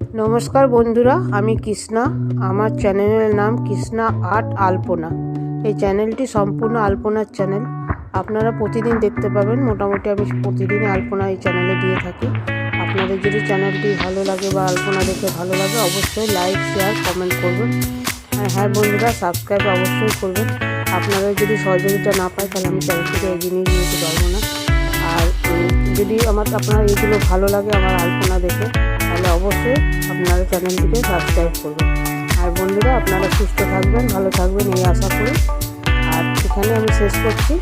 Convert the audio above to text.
নমস্কার বন্ধুরা, আমি কৃষ্ণা। আমার চ্যানেলের নাম কৃষ্ণা আর্ট আলপনা। এই চ্যানেলটি সম্পূর্ণ আলপনার চ্যানেল। আপনারা প্রতিদিন দেখতে পাবেন। মোটামুটি আমি প্রতিদিনই আলপনা এই চ্যানেলে দিয়ে থাকি। আপনাদের যদি চ্যানেলটি ভালো লাগে বা আলপনা দেখে ভালো লাগে, অবশ্যই লাইক, শেয়ার, কমেন্ট করবেন। আর হ্যাঁ বন্ধুরা, সাবস্ক্রাইব অবশ্যই করবেন। আপনাদের যদি সহযোগিতা না পায় তাহলে আমি চ্যানেলটিকে এগিয়ে নিয়ে যেতে পারবো না। আর যদি আপনার এগুলো ভালো লাগে আমার আলপনা দেখে, তাহলে অবশ্যই আপনারা চ্যানেলটিকে সাবস্ক্রাইব করবেন। আর বন্ধুরা, আপনারা সুস্থ থাকবেন, ভালো থাকবেন এই আশা করি। আর এখানে আমি শেষ করছি।